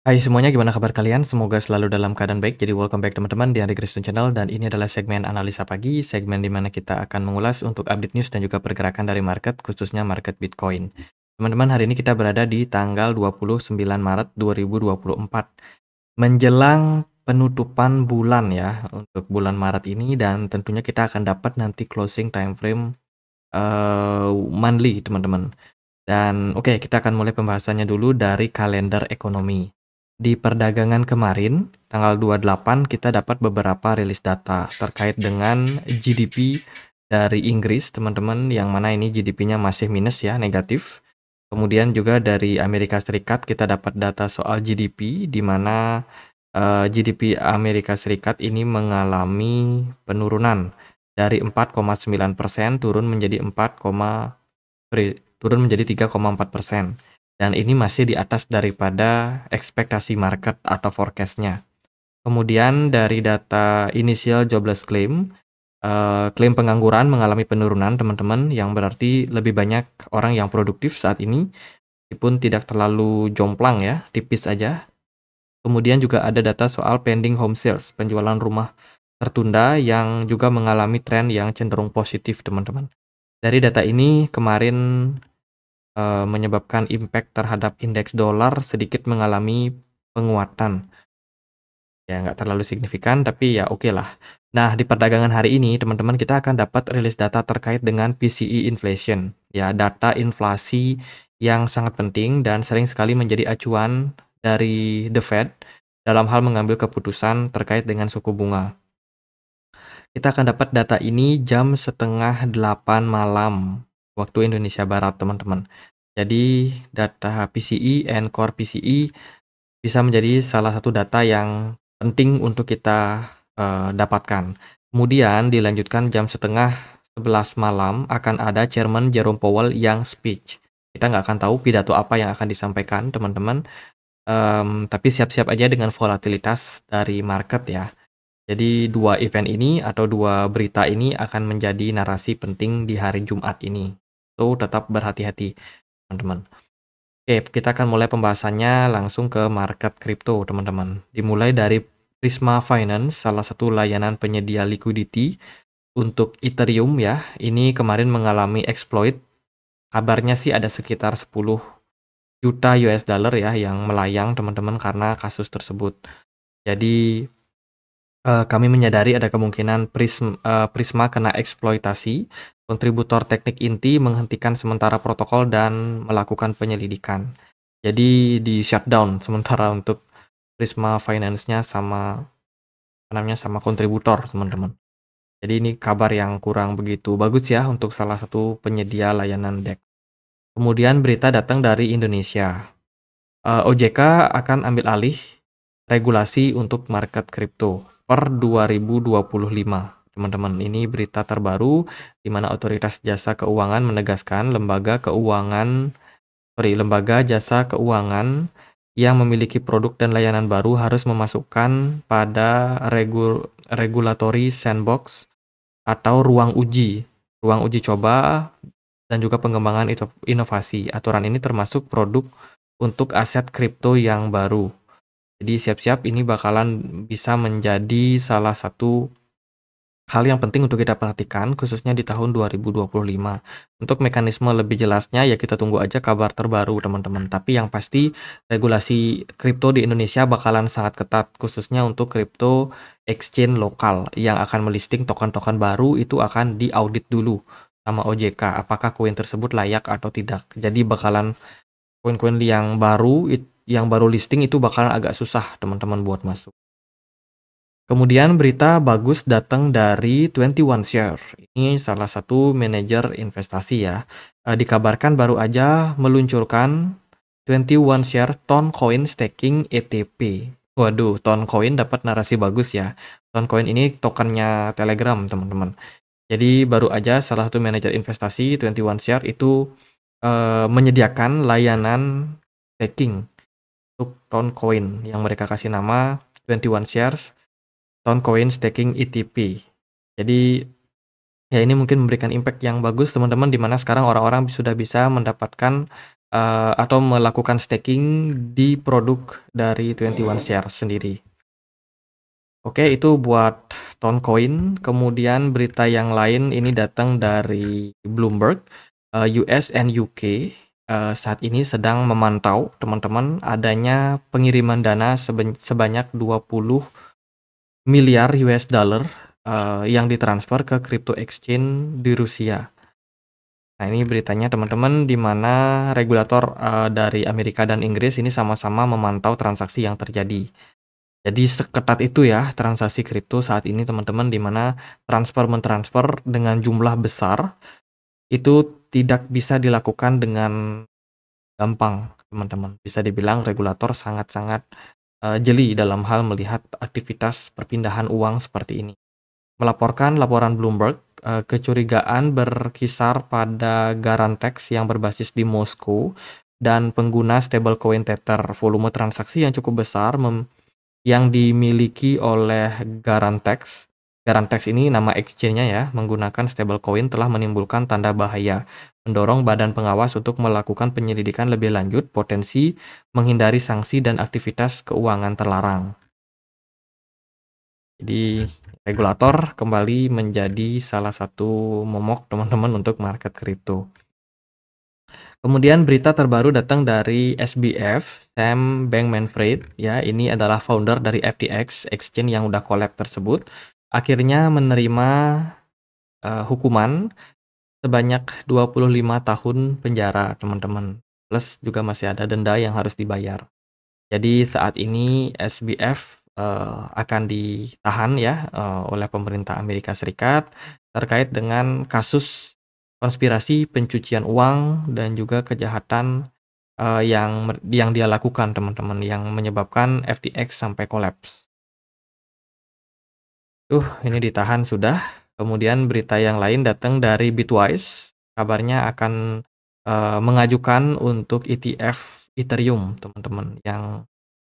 Hai semuanya, gimana kabar kalian? Semoga selalu dalam keadaan baik. Jadi welcome back teman-teman di Andri Kristen Channel dan ini adalah segmen analisa pagi, segmen di mana kita akan mengulas untuk update news dan juga pergerakan dari market, khususnya market Bitcoin. Teman-teman, hari ini kita berada di tanggal 29 Maret 2024. Menjelang penutupan bulan ya, untuk bulan Maret ini dan tentunya kita akan dapat nanti closing time frame monthly, teman-teman. Dan oke, kita akan mulai pembahasannya dulu dari kalender ekonomi. Di perdagangan kemarin, tanggal 28, kita dapat beberapa rilis data terkait dengan GDP dari Inggris, teman-teman, yang mana ini GDP-nya masih minus ya, negatif. Kemudian juga dari Amerika Serikat, kita dapat data soal GDP, di mana GDP Amerika Serikat ini mengalami penurunan dari 4,9% turun menjadi 3,4%. Dan ini masih di atas daripada ekspektasi market atau forecast-nya. Kemudian dari data initial jobless claim, klaim pengangguran mengalami penurunan teman-teman, yang berarti lebih banyak orang yang produktif saat ini, meskipun tidak terlalu jomplang ya, tipis aja. Kemudian juga ada data soal pending home sales, penjualan rumah tertunda yang juga mengalami tren yang cenderung positif teman-teman. Dari data ini kemarin menyebabkan impact terhadap indeks dolar sedikit mengalami penguatan. Ya, nggak terlalu signifikan, tapi ya oke lah. Nah, di perdagangan hari ini, teman-teman, kita akan dapat rilis data terkait dengan PCE inflation. Ya, data inflasi yang sangat penting dan sering sekali menjadi acuan dari The Fed dalam hal mengambil keputusan terkait dengan suku bunga. Kita akan dapat data ini jam setengah 8 malam waktu Indonesia Barat, teman-teman. Jadi data PCE and core PCE bisa menjadi salah satu data yang penting untuk kita dapatkan. Kemudian dilanjutkan jam setengah 11 malam akan ada Chairman Jerome Powell yang speech. Kita nggak akan tahu pidato apa yang akan disampaikan, teman-teman. Tapi siap-siap aja dengan volatilitas dari market ya. Jadi dua event ini atau dua berita ini akan menjadi narasi penting di hari Jumat ini. So tetap berhati-hati, teman-teman. Oke, kita akan mulai pembahasannya langsung ke market kripto, teman-teman. Dimulai dari Prisma Finance, salah satu layanan penyedia liquidity untuk Ethereum ya. Ini kemarin mengalami exploit. Kabarnya sih ada sekitar 10 juta US dollar ya yang melayang, teman-teman, karena kasus tersebut. Jadi kami menyadari ada kemungkinan Prisma kena eksploitasi. Kontributor teknik inti menghentikan sementara protokol dan melakukan penyelidikan. Jadi di shutdown sementara untuk Prisma Finance-nya sama sama kontributor, teman-teman. Jadi ini kabar yang kurang begitu bagus ya untuk salah satu penyedia layanan DEX. Kemudian berita datang dari Indonesia. OJK akan ambil alih regulasi untuk market kripto per 2025. Teman-teman, ini berita terbaru di mana Otoritas Jasa Keuangan menegaskan lembaga jasa keuangan yang memiliki produk dan layanan baru harus memasukkan pada regulatory sandbox atau ruang uji coba dan juga pengembangan inovasi. Aturan ini termasuk produk untuk aset kripto yang baru. Jadi siap-siap ini bakalan bisa menjadi salah satu hal yang penting untuk kita perhatikan khususnya di tahun 2025. Untuk mekanisme lebih jelasnya ya kita tunggu aja kabar terbaru, teman-teman. Tapi yang pasti regulasi kripto di Indonesia bakalan sangat ketat khususnya untuk kripto exchange lokal yang akan melisting token-token baru itu akan diaudit dulu sama OJK apakah koin tersebut layak atau tidak. Jadi bakalan koin-koin yang baru listing itu bakalan agak susah teman-teman buat masuk. Kemudian berita bagus datang dari 21 Share. Ini salah satu manajer investasi ya. Dikabarkan baru aja meluncurkan 21 Share Toncoin Staking ETP. Waduh, Toncoin dapat narasi bagus ya. Toncoin ini tokennya Telegram, teman-teman. Jadi baru aja salah satu manajer investasi 21 Share itu menyediakan layanan staking untuk Toncoin yang mereka kasih nama 21 Shares Toncoin Staking ETP. Jadi ya ini mungkin memberikan impact yang bagus teman-teman di mana sekarang orang-orang sudah bisa mendapatkan atau melakukan staking di produk dari 21 Shares sendiri. Oke, itu buat Toncoin. Kemudian berita yang lain ini datang dari Bloomberg. US and UK saat ini sedang memantau teman-teman adanya pengiriman dana sebanyak 20 miliar US dollar yang ditransfer ke crypto exchange di Rusia. Nah, ini beritanya teman-teman di mana regulator dari Amerika dan Inggris ini sama-sama memantau transaksi yang terjadi. Jadi seketat itu ya transaksi kripto saat ini teman-teman, di mana transfer-mentransfer dengan jumlah besar itu tidak bisa dilakukan dengan gampang teman-teman. Bisa dibilang regulator sangat-sangat jeli dalam hal melihat aktivitas perpindahan uang seperti ini. Melaporkan laporan Bloomberg, kecurigaan berkisar pada Garantex yang berbasis di Moskow dan pengguna stablecoin Tether. Volume transaksi yang cukup besar yang dimiliki oleh Garantex. Garantex ini nama exchange-nya ya, menggunakan stablecoin telah menimbulkan tanda bahaya, mendorong badan pengawas untuk melakukan penyelidikan lebih lanjut potensi menghindari sanksi dan aktivitas keuangan terlarang. Jadi regulator kembali menjadi salah satu momok teman-teman untuk market kripto. Kemudian berita terbaru datang dari SBF, Sam Bankman-Fried, ya, ini adalah founder dari FTX, exchange yang udah collab tersebut, akhirnya menerima hukuman sebanyak 25 tahun penjara, teman-teman. Plus juga masih ada denda yang harus dibayar. Jadi saat ini SBF akan ditahan ya oleh pemerintah Amerika Serikat terkait dengan kasus konspirasi pencucian uang dan juga kejahatan yang dia lakukan teman-teman, yang menyebabkan FTX sampai kolaps. Ini ditahan sudah. Kemudian berita yang lain datang dari Bitwise, kabarnya akan mengajukan untuk ETF Ethereum teman-teman,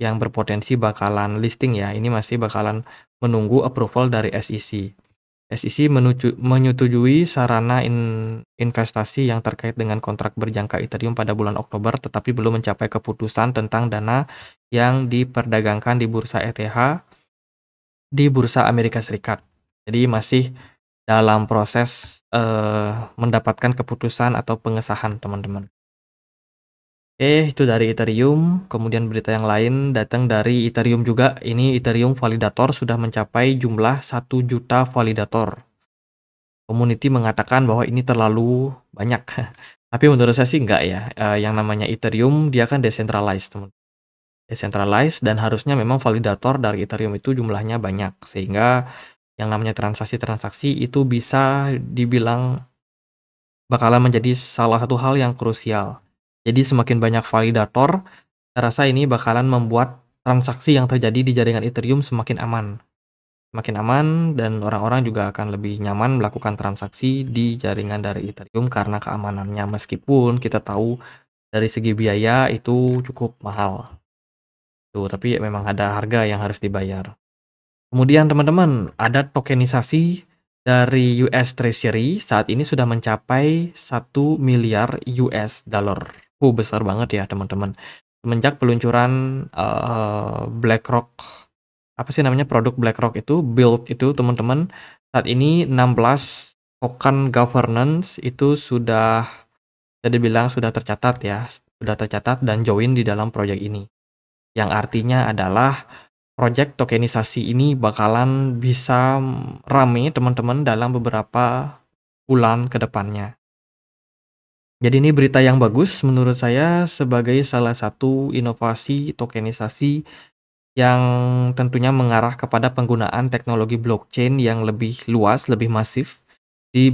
yang berpotensi bakalan listing ya. Ini masih bakalan menunggu approval dari SEC. SEC menyetujui sarana investasi yang terkait dengan kontrak berjangka Ethereum pada bulan Oktober, tetapi belum mencapai keputusan tentang dana yang diperdagangkan di bursa ETH di bursa Amerika Serikat. Jadi masih dalam proses mendapatkan keputusan atau pengesahan teman-teman. Itu dari Ethereum. Kemudian berita yang lain datang dari Ethereum juga. Ini Ethereum validator sudah mencapai jumlah 1 juta validator. Community mengatakan bahwa ini terlalu banyak. Tapi menurut saya sih enggak ya. Yang namanya Ethereum dia kan decentralized, teman. Decentralized, dan harusnya memang validator dari Ethereum itu jumlahnya banyak. Sehingga yang namanya transaksi-transaksi itu bisa dibilang bakalan menjadi salah satu hal yang krusial. Jadi semakin banyak validator, saya rasa ini bakalan membuat transaksi yang terjadi di jaringan Ethereum semakin aman. Semakin aman, dan orang-orang juga akan lebih nyaman melakukan transaksi di jaringan dari Ethereum karena keamanannya. Meskipun kita tahu dari segi biaya itu cukup mahal. Tapi memang ada harga yang harus dibayar. Kemudian teman-teman, ada tokenisasi dari US Treasury saat ini sudah mencapai 1 miliar US dollar. Besar banget ya teman-teman. Semenjak peluncuran BlackRock, apa sih namanya, produk BlackRock itu, Build itu teman-teman, saat ini 16 token governance itu sudah dibilang sudah tercatat ya, sudah tercatat dan join di dalam proyek ini. Yang artinya adalah project tokenisasi ini bakalan bisa rame teman-teman dalam beberapa bulan ke depannya. Jadi ini berita yang bagus menurut saya sebagai salah satu inovasi tokenisasi yang tentunya mengarah kepada penggunaan teknologi blockchain yang lebih luas, lebih masif di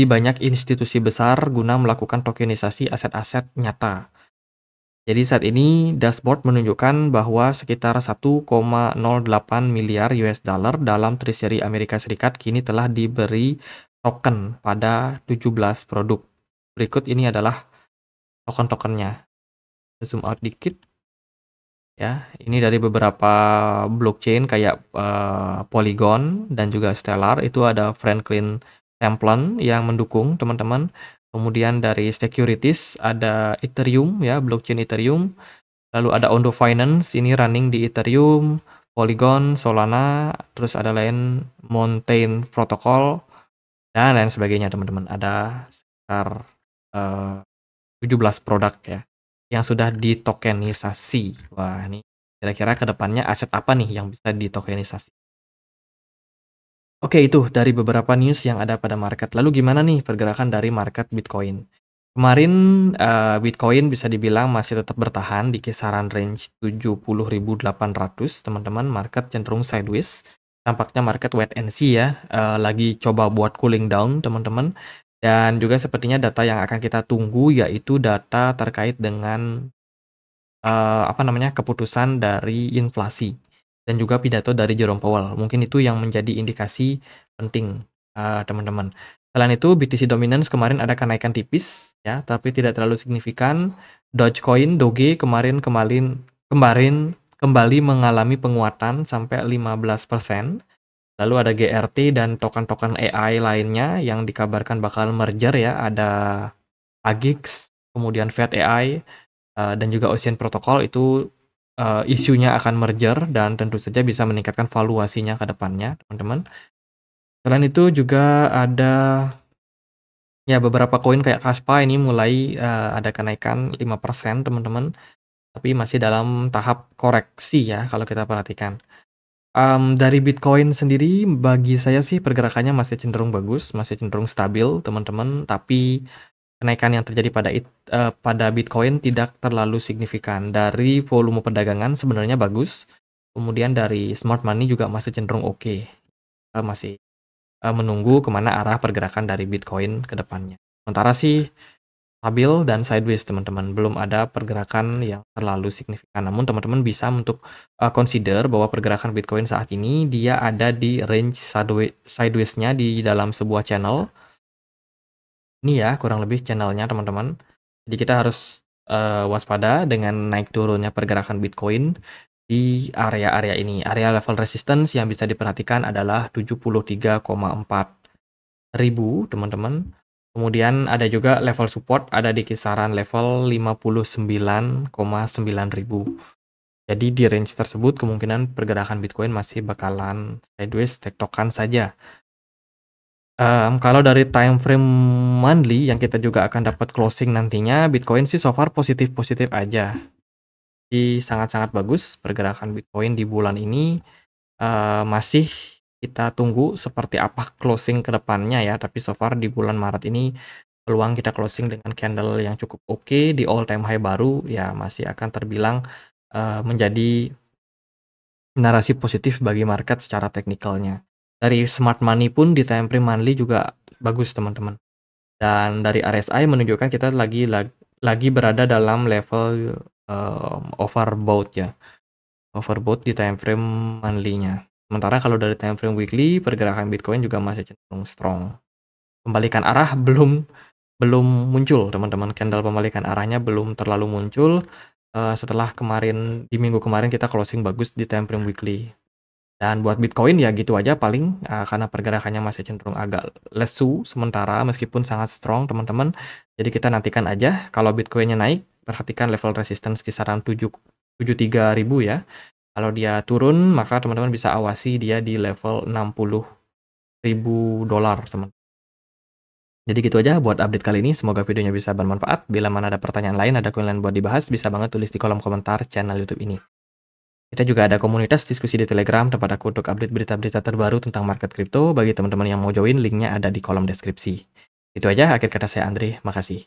banyak institusi besar guna melakukan tokenisasi aset-aset nyata. Jadi saat ini dashboard menunjukkan bahwa sekitar 1,08 miliar US dollar dalam Treasury Amerika Serikat kini telah diberi token pada 17 produk. Berikut ini adalah token-tokennya. Zoom out dikit. Ya, ini dari beberapa blockchain kayak Polygon dan juga Stellar. Itu ada Franklin Templeton yang mendukung teman-teman. Kemudian dari securities ada Ethereum ya, blockchain Ethereum. Lalu ada Ondo Finance, ini running di Ethereum, Polygon, Solana, terus ada lain Mountain Protocol, dan lain sebagainya teman-teman. Ada sekitar 17 produk ya yang sudah ditokenisasi. Wah, ini kira-kira ke depannya aset apa nih yang bisa ditokenisasi? Oke, itu dari beberapa news yang ada pada market. Lalu gimana nih pergerakan dari market Bitcoin? Kemarin, Bitcoin bisa dibilang masih tetap bertahan di kisaran range 70.800 teman-teman, market cenderung sideways. Tampaknya market wait and see ya, lagi coba buat cooling down teman-teman. Dan juga sepertinya data yang akan kita tunggu yaitu data terkait dengan apa namanya, keputusan dari inflasi dan juga pidato dari Jerome Powell. Mungkin itu yang menjadi indikasi penting, teman-teman. Selain itu, BTC Dominance kemarin ada kenaikan tipis ya, tapi tidak terlalu signifikan. Dogecoin, Doge kembali mengalami penguatan sampai 15%. Lalu ada GRT dan token-token AI lainnya yang dikabarkan bakal merger ya, ada Agix, kemudian Fed AI, dan juga Ocean Protocol itu, isunya akan merger dan tentu saja bisa meningkatkan valuasinya ke depannya, teman-teman. Selain itu juga ada, ya beberapa koin kayak Kaspa ini mulai, ada kenaikan 5% teman-teman, tapi masih dalam tahap koreksi ya kalau kita perhatikan. Dari Bitcoin sendiri bagi saya sih pergerakannya masih cenderung bagus, masih cenderung stabil teman-teman, tapi kenaikan yang terjadi pada Bitcoin tidak terlalu signifikan. Dari volume perdagangan sebenarnya bagus, kemudian dari smart money juga masih cenderung oke. Kita masih, menunggu kemana arah pergerakan dari Bitcoin ke depannya. Sementara sih stabil dan sideways teman-teman, belum ada pergerakan yang terlalu signifikan. Namun teman-teman bisa untuk, consider bahwa pergerakan Bitcoin saat ini dia ada di range sideways-nya di dalam sebuah channel. Ini ya kurang lebih channelnya teman-teman. Jadi kita harus, waspada dengan naik turunnya pergerakan Bitcoin di area-area ini. Area level resistance yang bisa diperhatikan adalah 73,4 ribu teman-teman. Kemudian ada juga level support ada di kisaran level 59,9 ribu. Jadi di range tersebut kemungkinan pergerakan Bitcoin masih bakalan sideways tektokan saja. Kalau dari time frame monthly yang kita juga akan dapat closing nantinya, Bitcoin sih so far positif-positif aja. Jadi sangat-sangat bagus pergerakan Bitcoin di bulan ini, masih kita tunggu seperti apa closing ke depannya ya, tapi so far di bulan Maret ini peluang kita closing dengan candle yang cukup oke di all time high baru, ya masih akan terbilang, menjadi narasi positif bagi market secara teknikalnya. Dari smart money pun di time frame monthly juga bagus teman-teman. Dan dari RSI menunjukkan kita lagi berada dalam level, overbought ya, overbought di time frame monthly-nya. Sementara kalau dari time frame weekly, pergerakan Bitcoin juga masih cenderung strong. Pembalikan arah belum muncul teman-teman, candle pembalikan arahnya belum terlalu muncul, setelah di minggu kemarin kita closing bagus di time frame weekly. Dan buat Bitcoin ya gitu aja paling, karena pergerakannya masih cenderung agak lesu sementara meskipun sangat strong teman-teman. Jadi kita nantikan aja kalau Bitcoin-nya naik, perhatikan level resistance kisaran 73.000 ya. Kalau dia turun maka teman-teman bisa awasi dia di level $60.000 teman. Jadi gitu aja buat update kali ini, semoga videonya bisa bermanfaat. Bila mana ada pertanyaan lain, ada koin lain buat dibahas, bisa banget tulis di kolom komentar channel YouTube ini. Kita juga ada komunitas diskusi di Telegram tempat aku untuk update berita-berita terbaru tentang market kripto. Bagi teman-teman yang mau join, linknya ada di kolom deskripsi. Itu aja akhir kata saya Andre, makasih.